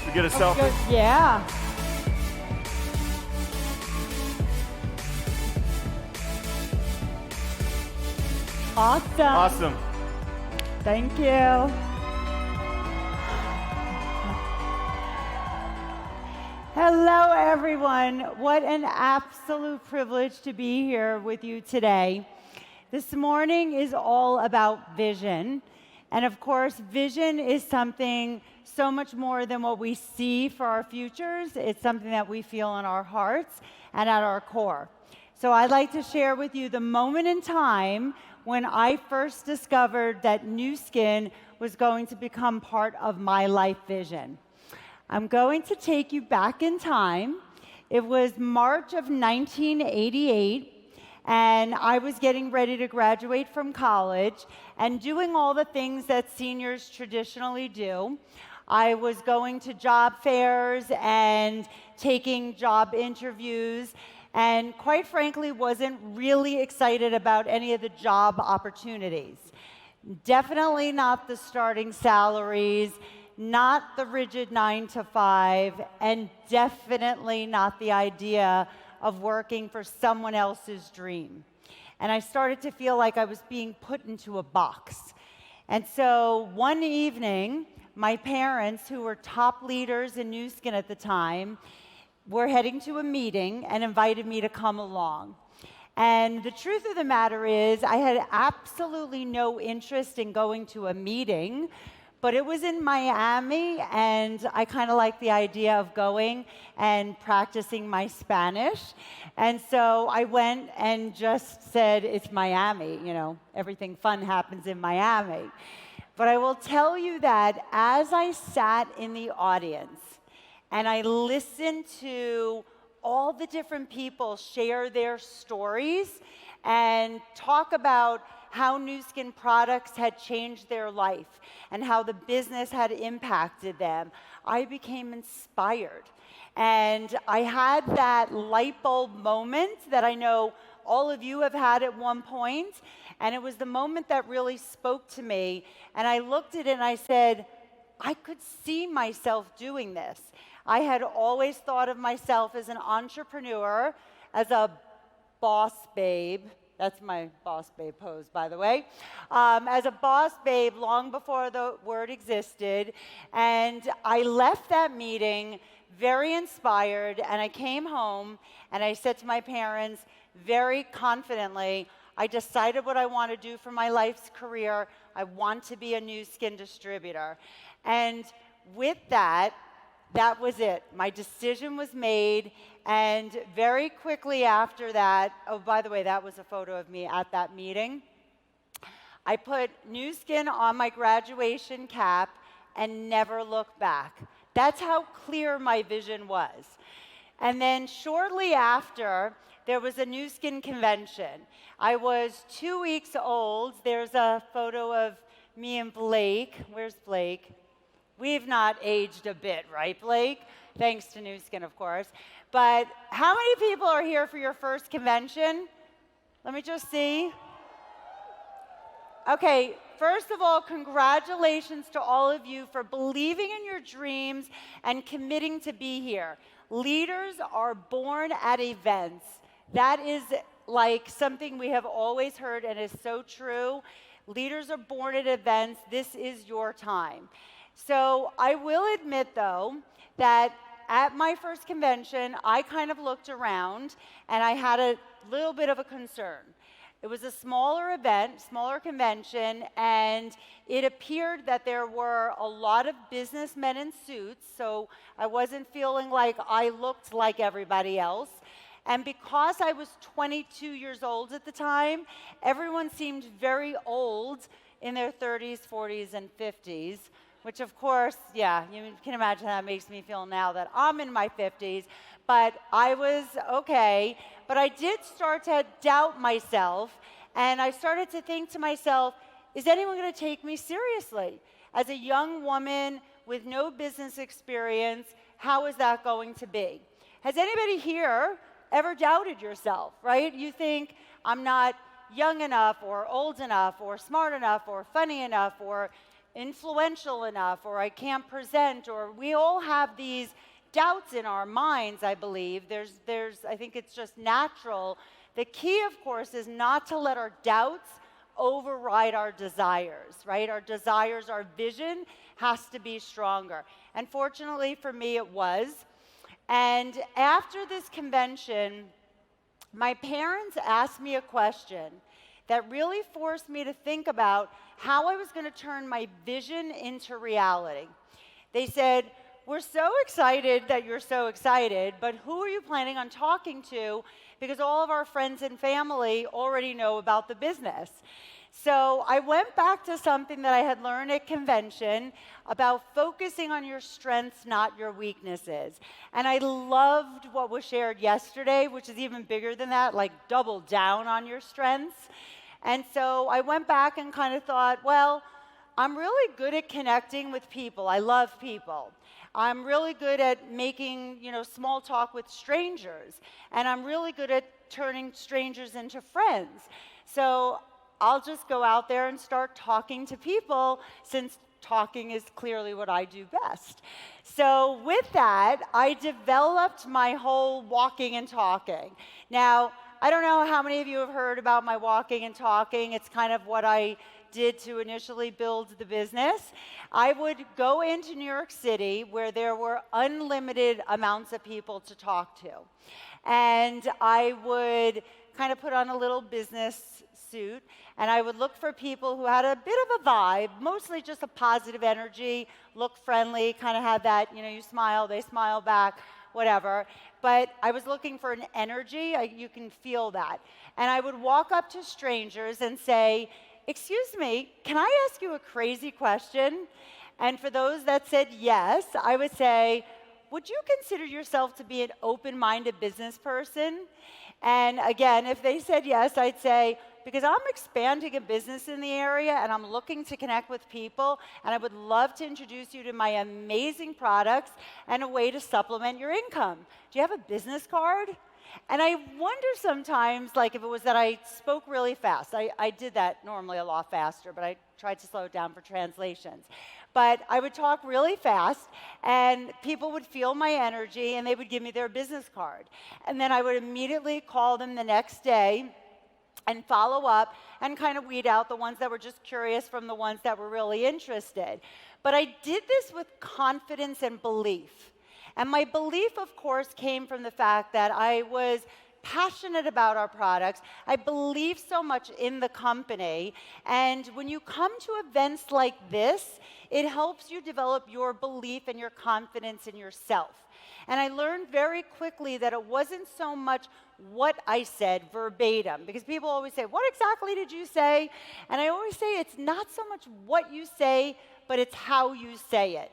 We get a selfie? Good. Yeah. Awesome. Awesome. Thank you. Hello, everyone. What an absolute privilege to be here with you today. This morning is all about vision. And of course, vision is something so much more than what we see for our futures. It's something that we feel in our hearts and at our core. So I'd like to share with you the moment in time when I first discovered that Nu Skin was going to become part of my life vision. I'm going to take you back in time. It was March of 1988, and I was getting ready to graduate from college and doing all the things that seniors traditionally do. I was going to job fairs and taking job interviews, and quite frankly, wasn't really excited about any of the job opportunities. Definitely not the starting salaries, not the rigid 9 to 5, and definitely not the idea of working for someone else's dream. And I started to feel like I was being put into a box. And so one evening, my parents, who were top leaders in Nu Skin at the time, were heading to a meeting and invited me to come along. And the truth of the matter is, I had absolutely no interest in going to a meeting, but it was in Miami, and I kind of liked the idea of going and practicing my Spanish. And so I went and just said, it's Miami, you know, everything fun happens in Miami. But I will tell you that as I sat in the audience and I listened to all the different people share their stories and talk about how Nu Skin products had changed their life and how the business had impacted them, I became inspired. And I had that light bulb moment that I know all of you have had at one point, and it was the moment that really spoke to me. And I looked at it and I said, I could see myself doing this. I had always thought of myself as an entrepreneur, as a boss babe. That's my boss babe pose, by the way. As a boss babe long before the word existed. And I left that meeting very inspired, and I came home and I said to my parents very confidently, I decided what I want to do for my life's career. I want to be a Nu Skin distributor. And with that, that was it. My decision was made, and very quickly after that, oh, by the way, that was a photo of me at that meeting. I put Nu Skin on my graduation cap and never looked back. That's how clear my vision was. And then shortly after, there was a Nu Skin convention. I was 2 weeks old. There's a photo of me and Blake. Where's Blake? We've not aged a bit, right, Blake? Thanks to Nu Skin, of course. But how many people are here for your first convention? Let me just see. Okay, first of all, congratulations to all of you for believing in your dreams and committing to be here. Leaders are born at events. That is like something we have always heard and is so true. Leaders are born at events. This is your time. So I will admit, though, that at my first convention, I kind of looked around, and I had a little bit of a concern. It was a smaller event, smaller convention, and it appeared that there were a lot of businessmen in suits, so I wasn't feeling like I looked like everybody else. And because I was 22 years old at the time, everyone seemed very old in their 30s, 40s, and 50s. Which, of course, yeah, you can imagine how that makes me feel now that I'm in my 50s. But I was okay. But I did start to doubt myself. And I started to think to myself, is anyone going to take me seriously? As a young woman with no business experience, how is that going to be? Has anybody here ever doubted yourself, right? You think, I'm not young enough or old enough or smart enough or funny enough or influential enough, or I can't present, or we all have these doubts in our minds, I believe. I think it's just natural. The key, of course, is not to let our doubts override our desires, right? Our desires, our vision has to be stronger. And fortunately for me, it was. And after this convention, my parents asked me a question that really forced me to think about how I was going to turn my vision into reality. They said, "We're so excited that you're so excited, but who are you planning on talking to? Because all of our friends and family already know about the business." So I went back to something that I had learned at convention about focusing on your strengths, not your weaknesses. And I loved what was shared yesterday, which is even bigger than that, like double down on your strengths. And so I went back and kind of thought, well, I'm really good at connecting with people. I love people. I'm really good at making, small talk with strangers. And I'm really good at turning strangers into friends. So I'll just go out there and start talking to people, since talking is clearly what I do best. So with that, I developed my whole walking and talking. Now, I don't know how many of you have heard about my walking and talking. It's kind of what I did to initially build the business. I would go into New York City where there were unlimited amounts of people to talk to. And I would kind of put on a little business suit, and I would look for people who had a bit of a vibe, mostly just a positive energy, look friendly, kind of had that, you smile, they smile back, whatever. But I was looking for an energy, you can feel that. And I would walk up to strangers and say, "Excuse me, can I ask you a crazy question?" And for those that said yes, I would say, "Would you consider yourself to be an open-minded business person?" And again, if they said yes, I'd say, "Because I'm expanding a business in the area and I'm looking to connect with people, and I would love to introduce you to my amazing products and a way to supplement your income. Do you have a business card?" And I wonder sometimes, like if it was that I spoke really fast. I did that normally a lot faster, but I tried to slow it down for translations. But I would talk really fast, and people would feel my energy, and they would give me their business card. And then I would immediately call them the next day and follow up and kind of weed out the ones that were just curious from the ones that were really interested. But I did this with confidence and belief. And my belief, of course, came from the fact that I was passionate about our products. I believe so much in the company. And when you come to events like this, it helps you develop your belief and your confidence in yourself. And I learned very quickly that it wasn't so much what I said verbatim, because people always say, "What exactly did you say?" And I always say it's not so much what you say, but it's how you say it.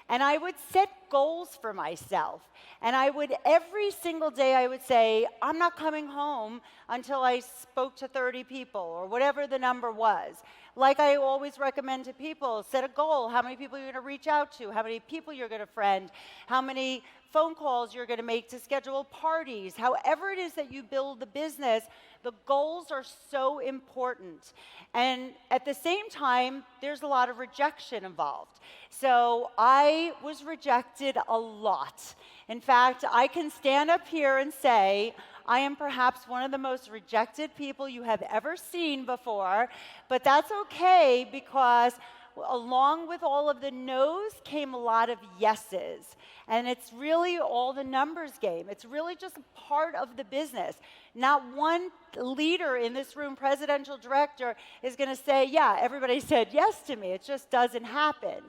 And I would set goals for myself. And every single day I would say, "I'm not coming home until I spoke to 30 people," or whatever the number was. Like I always recommend to people, set a goal. How many people you're going to reach out to, how many people you're going to friend, how many phone calls you're going to make to schedule parties. However it is that you build the business, the goals are so important. And at the same time, there's a lot of rejection involved. So I was rejected a lot. In fact, I can stand up here and say, I am perhaps one of the most rejected people you have ever seen before, but that's okay, because along with all of the no's came a lot of yeses. And it's really all the numbers game. It's really just a part of the business. Not one leader in this room, presidential director, is going to say, "Yeah, everybody said yes to me." It just doesn't happen.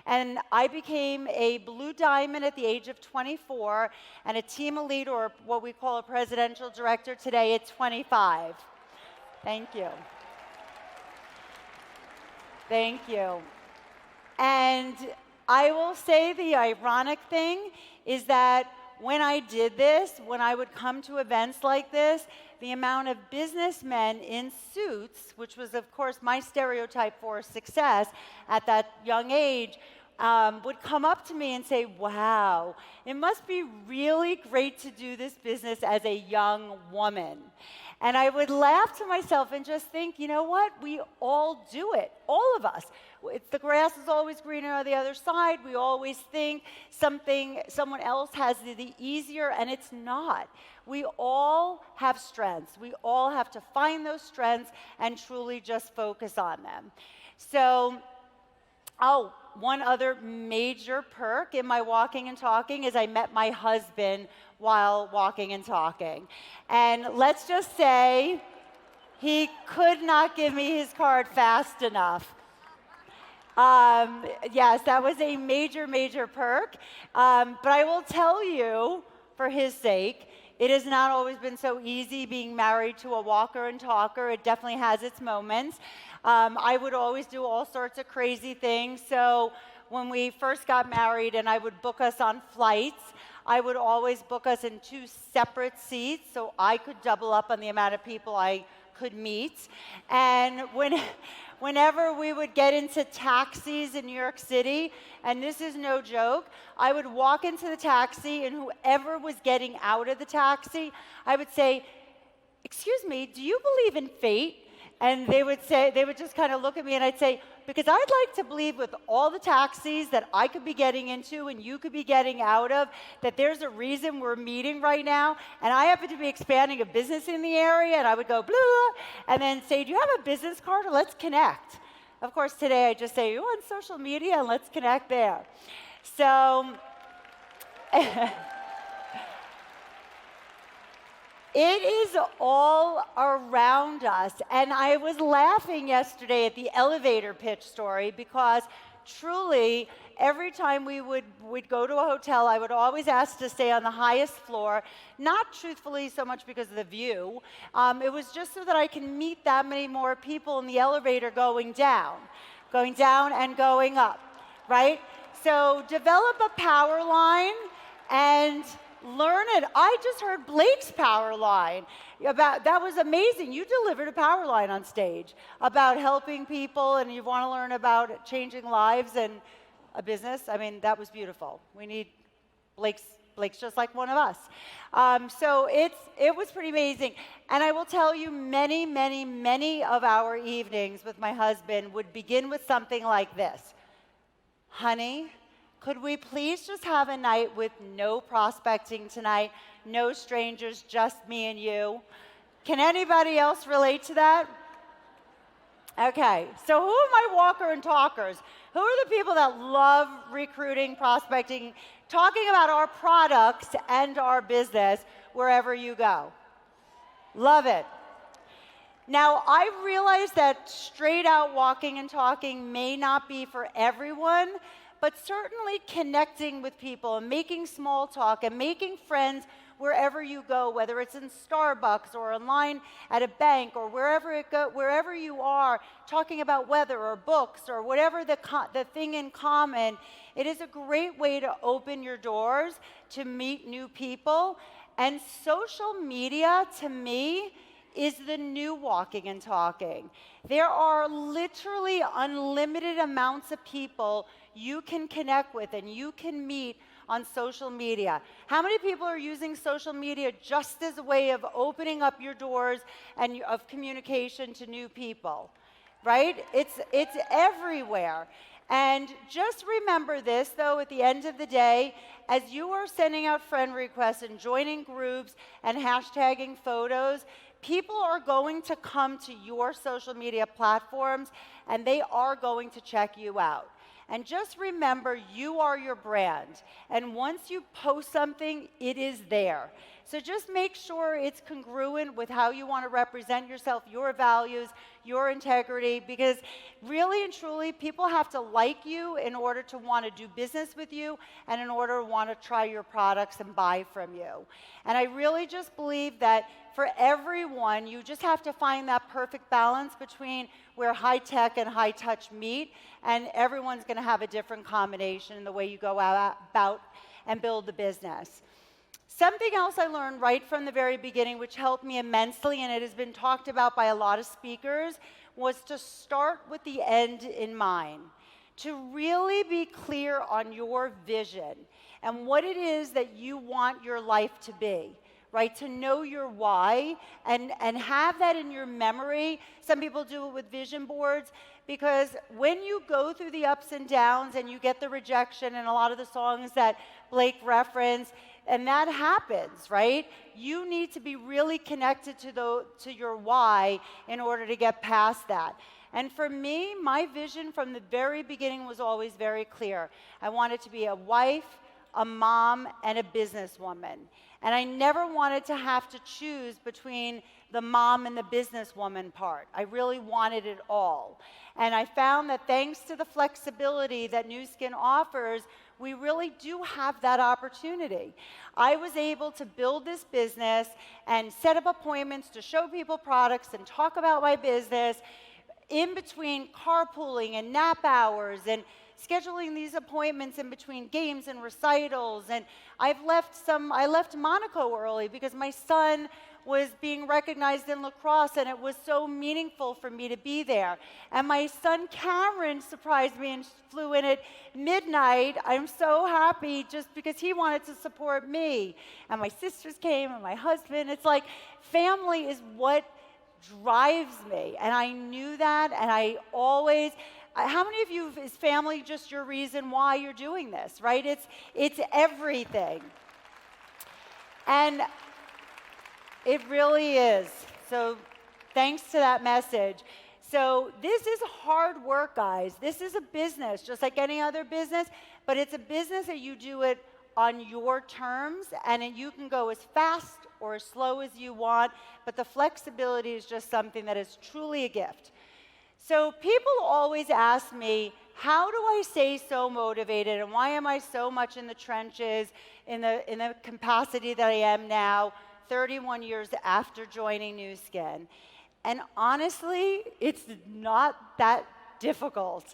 And I became a blue diamond at the age of 24 and a team lead, or what we call a presidential director, today at 25. Thank you. Thank you. And I will say the ironic thing is that when I did this, when I would come to events like this, the amount of businessmen in suits, which was, of course, my stereotype for success at that young age, would come up to me and say, "Wow, it must be really great to do this business as a young woman." And I would laugh to myself and just think, you know what? We all do it, all of us. It's the grass is always greener on the other side. We always think someone else has the easier, and it's not. We all have strengths. We all have to find those strengths and truly just focus on them. So, one other major perk in my walking and talking is I met my husband while walking and talking. And let's just say he could not give me his card fast enough. Yes, that was a major, major perk. But I will tell you, for his sake, it has not always been so easy being married to a walker and talker. It definitely has its moments. I would always do all sorts of crazy things. So when we first got married and I would book us on flights, I would always book us in 2 separate seats so I could double up on the amount of people I could meet. And whenever we would get into taxis in New York City, and this is no joke, I would walk into the taxi, and whoever was getting out of the taxi, I would say, "Excuse me, do you believe in fate?" And they would just kind of look at me, and I'd say, "Because I'd like to believe with all the taxis that I could be getting into and you could be getting out of, that there's a reason we're meeting right now, and I happen to be expanding a business in the area," and I would go, blah, blah, and then say, "Do you have a business card? Or let's connect." Of course, today I just say, "You're on social media, and let's connect there." So, it is all around us. And I was laughing yesterday at the elevator pitch story because truly, every time we'd go to a hotel, I would always ask to stay on the highest floor, not truthfully so much because of the view. It was just so that I can meet that many more people in the elevator going down and going up, right? So develop a power line and learn it. I just heard Blake's power line. That was amazing. You delivered a power line on stage about helping people, and you want to learn about changing lives and a business. I mean, that was beautiful. We need Blake's just like one of us. So it was pretty amazing. And I will tell you, many, many, many of our evenings with my husband would begin with something like this: "Honey, could we please just have a night with no prospecting tonight, no strangers, just me and you?" Can anybody else relate to that? Okay, so who are my walker and talkers? Who are the people that love recruiting, prospecting, talking about our products and our business wherever you go? Love it. Now, I realize that straight out walking and talking may not be for everyone, but certainly connecting with people and making small talk and making friends wherever you go, whether it's in Starbucks or online at a bank or wherever you are, talking about weather or books or whatever the thing in common, it is a great way to open your doors to meet new people. And social media, to me, is the new walking and talking. There are literally unlimited amounts of people you can connect with and you can meet on social media. How many people are using social media just as a way of opening up your doors and of communication to new people, right? It's everywhere. And just remember this, though, at the end of the day, as you are sending out friend requests and joining groups and hashtagging photos, people are going to come to your social media platforms and they are going to check you out. And just remember, you are your brand. And once you post something, it is there. So just make sure it's congruent with how you want to represent yourself, your values, your integrity, because really and truly, people have to like you in order to want to do business with you and in order to want to try your products and buy from you. And I really just believe that for everyone, you just have to find that perfect balance between where high tech and high touch meet, and everyone's going to have a different combination in the way you go about and build the business. Something else I learned right from the very beginning, which helped me immensely, and it has been talked about by a lot of speakers, was to start with the end in mind. To really be clear on your vision and what it is that you want your life to be, right? To know your why and have that in your memory. Some people do it with vision boards, because when you go through the ups and downs and you get the rejection and a lot of the songs that Blake referenced, and that happens, right? You need to be really connected to your why in order to get past that. And for me, my vision from the very beginning was always very clear. I wanted to be a wife, a mom, and a businesswoman. And I never wanted to have to choose between the mom and the businesswoman part. I really wanted it all. And I found that thanks to the flexibility that Nu Skin offers, we really do have that opportunity. I was able to build this business and set up appointments to show people products and talk about my business in between carpooling and nap hours and scheduling these appointments in between games and recitals. And I left Monaco early because my son was being recognized in lacrosse, and it was so meaningful for me to be there. And my son Cameron surprised me and flew in at midnight. I'm so happy just because he wanted to support me. And my sisters came and my husband. It's like family is what drives me. And I knew that, and I always, how many of you, is family just your reason why you're doing this, right? It's everything. And it really is. So thanks to that message. So this is hard work, guys. This is a business, just like any other business, but it's a business that you do it on your terms, and you can go as fast or as slow as you want, but the flexibility is just something that is truly a gift. So people always ask me, how do I stay so motivated, and why am I so much in the trenches in the capacity that I am now, 31 years after joining Nu Skin? And honestly, it's not that difficult.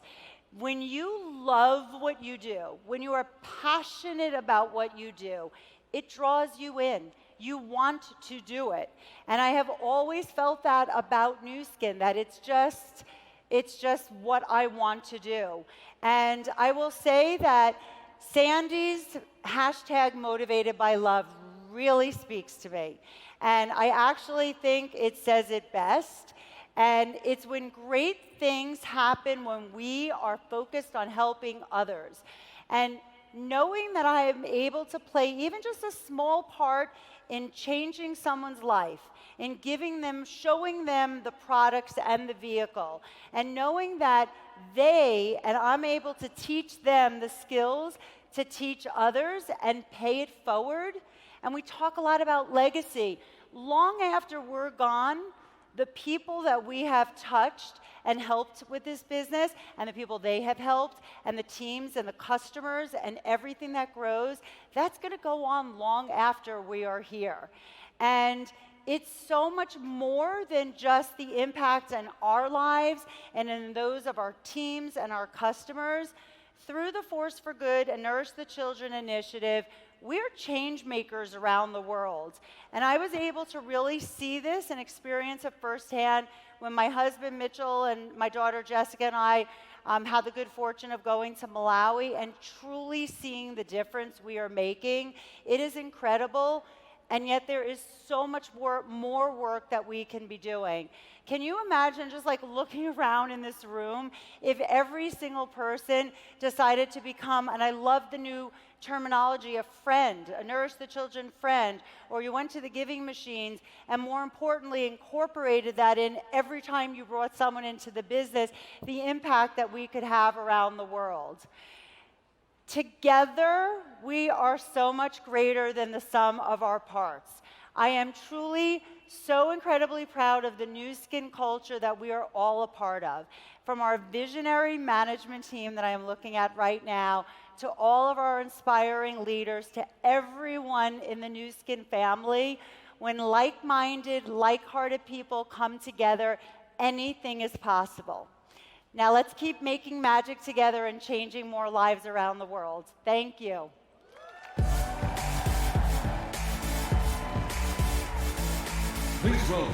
When you love what you do, when you are passionate about what you do, it draws you in. You want to do it. And I have always felt that about Nu Skin, that it's just what I want to do. And I will say that Sandy's hashtag motivated by love really speaks to me. And I actually think it says it best. And it's when great things happen when we are focused on helping others. And knowing that I am able to play even just a small part in changing someone's life, in giving them, showing them the products and the vehicle, and knowing that I'm able to teach them the skills to teach others and pay it forward. And we talk a lot about legacy. Long after we're gone, the people that we have touched and helped with this business, and the people they have helped, and the teams and the customers and everything that grows, that's going to go on long after we are here. And it's so much more than just the impact in our lives and in those of our teams and our customers. Through the Force for Good and Nourish the Children initiative, we're change makers around the world. And I was able to really see this and experience it firsthand when my husband Mitchell and my daughter Jessica and I had the good fortune of going to Malawi and truly seeing the difference we are making. It is incredible, and yet there is so much more work that we can be doing. Can you imagine just like looking around in this room if every single person decided to become, and I love the new terminology, a friend, a Nourish the Children friend, or you went to the giving machines and more importantly incorporated that in every time you brought someone into the business, the impact that we could have around the world. Together, we are so much greater than the sum of our parts. I am truly so incredibly proud of the Nu Skin culture that we are all a part of. From our visionary management team that I am looking at right now, to all of our inspiring leaders, to everyone in the Nu Skin family, when like-minded, like-hearted people come together, anything is possible. Now let's keep making magic together and changing more lives around the world. Thank you. Please welcome